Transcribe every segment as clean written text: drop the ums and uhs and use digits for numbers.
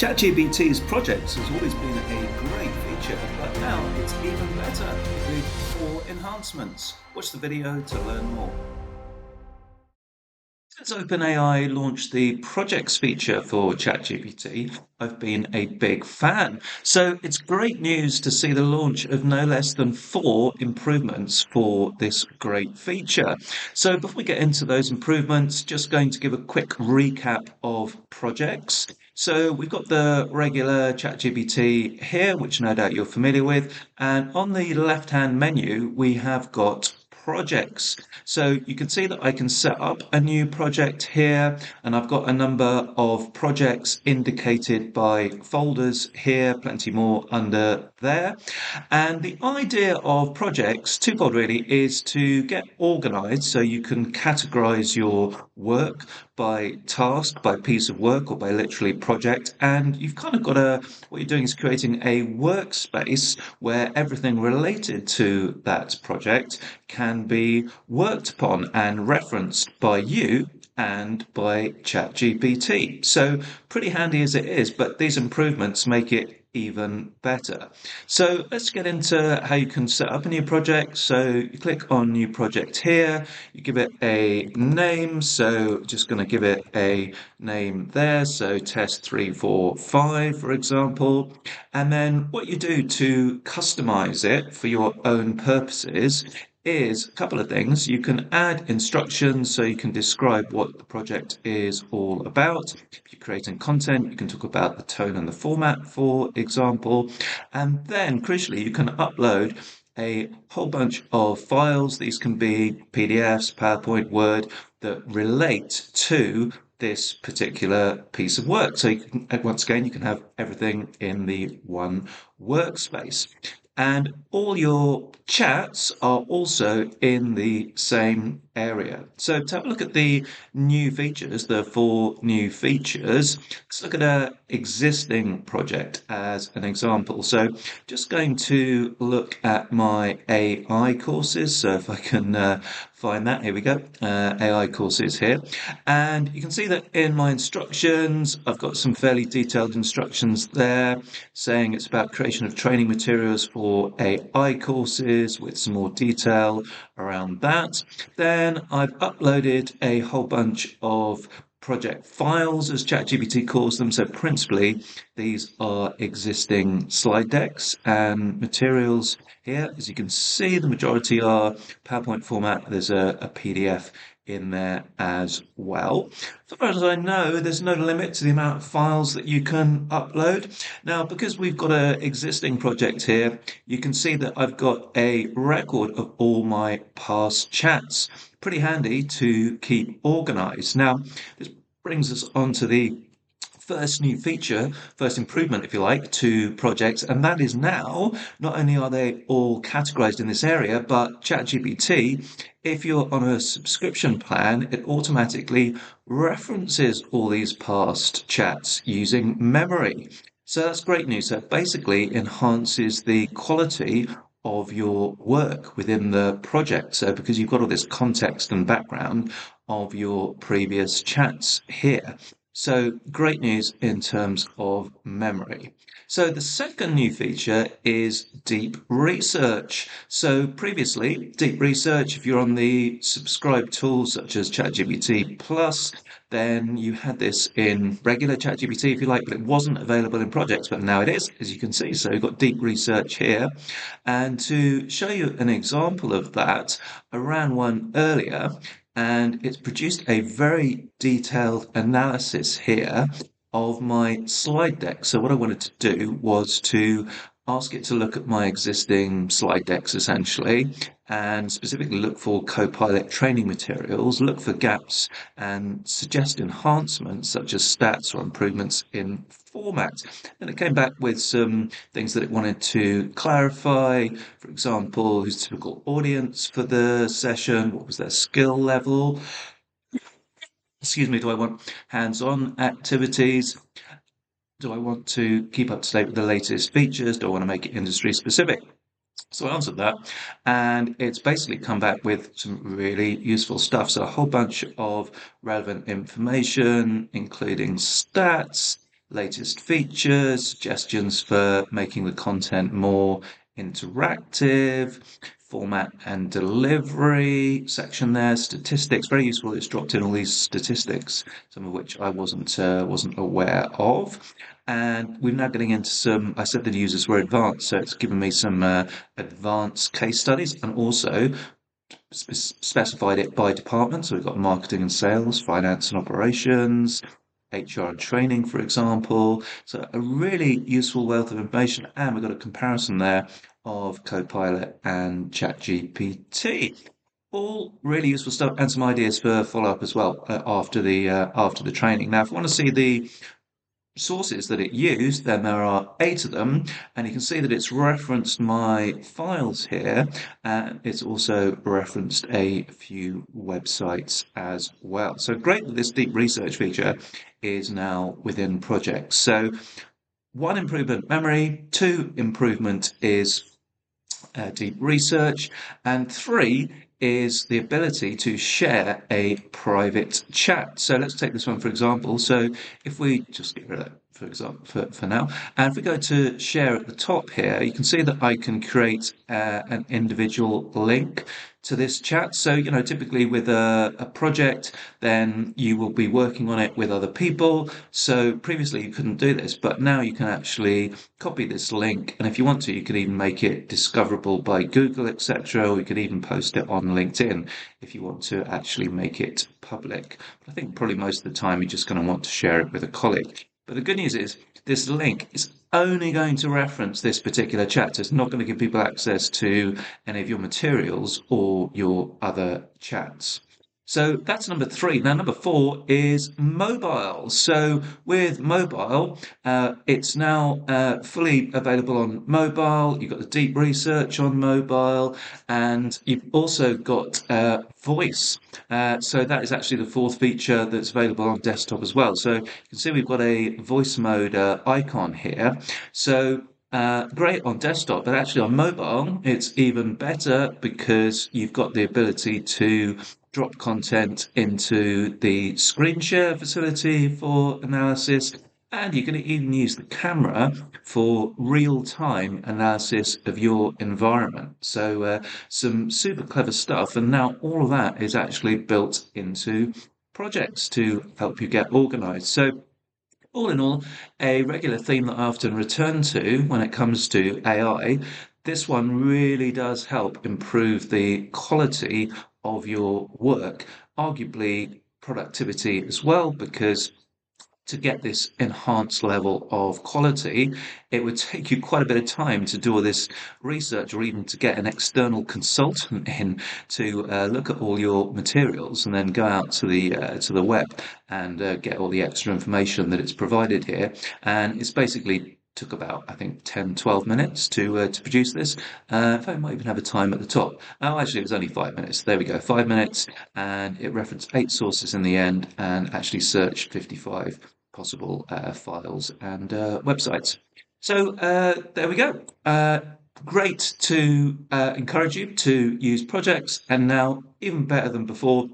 ChatGPT's projects has always been a great feature, but now it's even better with 4 enhancements. Watch the video to learn more. Since OpenAI launched the projects feature for ChatGPT, I've been a big fan. So it's great news to see the launch of no less than 4 improvements for this great feature. So before we get into those improvements, just going to give a quick recap of projects. So we've got the regular ChatGPT here, which no doubt you're familiar with. And on the left-hand menu, we have got projects. So you can see that I can set up a new project here, and I've got a number of projects indicated by folders here, plenty more under there. And the idea of projects, twofold really, is to get organized so you can categorize your work by task, by piece of work, or by literally project. And you've kind of got what you're doing is creating a workspace where everything related to that project can be worked upon and referenced by you and by ChatGPT. So pretty handy as it is, but these improvements make it even better. So let's get into how you can set up a new project. So you click on new project here, you give it a name. So just going to give it a name there. So test 345, for example. And then what you do to customize it for your own purposes is a couple of things. You can add instructions so you can describe what the project is all about. If you're creating content, you can talk about the tone and the format, for example. And then, crucially, you can upload a whole bunch of files. These can be PDFs, PowerPoint, Word, that relate to this particular piece of work. So once again, you can have everything in the one workspace. And all your chats are also in the same area. So to have a look at the new features, the 4 new features, let's look at an existing project as an example. So just going to look at my AI courses. So if I can find that, here we go, AI courses here. And you can see that in my instructions, I've got some fairly detailed instructions there saying it's about creation of training materials for AI courses with some more detail around that. Then I've uploaded a whole bunch of project files, as ChatGPT calls them. So principally, these are existing slide decks and materials here. As you can see, the majority are PowerPoint format. There's a PDF in there as well. As far as I know, there's no limit to the amount of files that you can upload. Now, because we've got an existing project here, you can see that I've got a record of all my past chats. Pretty handy to keep organized. Now, this brings us on to the first new feature, first improvement, if you like, to projects, and that is now not only are they all categorized in this area, but ChatGPT, if you're on a subscription plan, it automatically references all these past chats using memory. So that's great news. So it basically enhances the quality of your work within the project. So because you've got all this context and background of your previous chats here. So great news in terms of memory. So the second new feature is deep research. So previously, deep research, if you're on the subscribed tools such as ChatGPT Plus, then you had this in regular ChatGPT, if you like, but it wasn't available in projects, but now it is, as you can see. So you've got deep research here. And to show you an example of that, I ran one earlier, and it's produced a very detailed analysis here of my slide deck. So what I wanted to do was to ask it to look at my existing slide decks essentially, and specifically look for Copilot training materials, look for gaps and suggest enhancements such as stats or improvements in format. And it came back with some things that it wanted to clarify. For example, who's the typical audience for the session? What was their skill level? Excuse me, do I want hands-on activities? Do I want to keep up to date with the latest features? Do I want to make it industry specific? So I answered that, and it's basically come back with some really useful stuff. So a whole bunch of relevant information, including stats, latest features, suggestions for making the content more interactive, format and delivery section there, statistics, very useful. It's dropped in all these statistics, some of which I wasn't aware of. And we're now getting into some, I said the users were advanced, so it's given me some advanced case studies and also specified it by department. So we've got marketing and sales, finance and operations, HR and training, for example. So a really useful wealth of information. And we've got a comparison there of Copilot and ChatGPT. All really useful stuff and some ideas for follow-up as well after the training. Now, if you want to see the sources that it used, then there are 8 of them, and you can see that it's referenced my files here, and it's also referenced a few websites as well. So great that this deep research feature is now within projects. So 1 improvement, memory; 2 improvement is deep research; and 3 is the ability to share a private chat. So let's take this one for example. So if we just get rid of that for example for now, and if we go to share at the top here, you can see that I can create an individual link to this chat. So, typically with a project, then you will be working on it with other people. So previously you couldn't do this, but now you can actually copy this link. And if you want to, you can even make it discoverable by Google, etc. Or you could even post it on LinkedIn if you want to actually make it public. But I think probably most of the time you're just going to want to share it with a colleague. But the good news is this link is only going to reference this particular chat. So it's not going to give people access to any of your materials or your other chats. So that's number 3. Now, number 4 is mobile. So with mobile, it's now fully available on mobile. You've got the deep research on mobile, and you've also got voice. So that is actually the 4th feature that's available on desktop as well. So you can see we've got a voice mode icon here. So great on desktop, but actually on mobile, it's even better because you've got the ability to drop content into the screen share facility for analysis, and you can even use the camera for real-time analysis of your environment. So some super clever stuff, and now all of that is actually built into projects to help you get organized. So all in all, a regular theme that I often return to when it comes to AI. This one really does help improve the quality of your work, arguably productivity as well, because to get this enhanced level of quality, it would take you quite a bit of time to do all this research, or even to get an external consultant in to look at all your materials and then go out to the web and get all the extra information that it's provided here. And it's basically took about, I think, 10, 12 minutes to produce this. In fact, I might even have a time at the top. Oh, actually, it was only 5 minutes. There we go, 5 minutes, and it referenced 8 sources in the end and actually searched 55 possible files and websites. So there we go. Great to encourage you to use projects, and now even better than before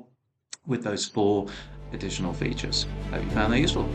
with those 4 additional features. Hope you found that useful.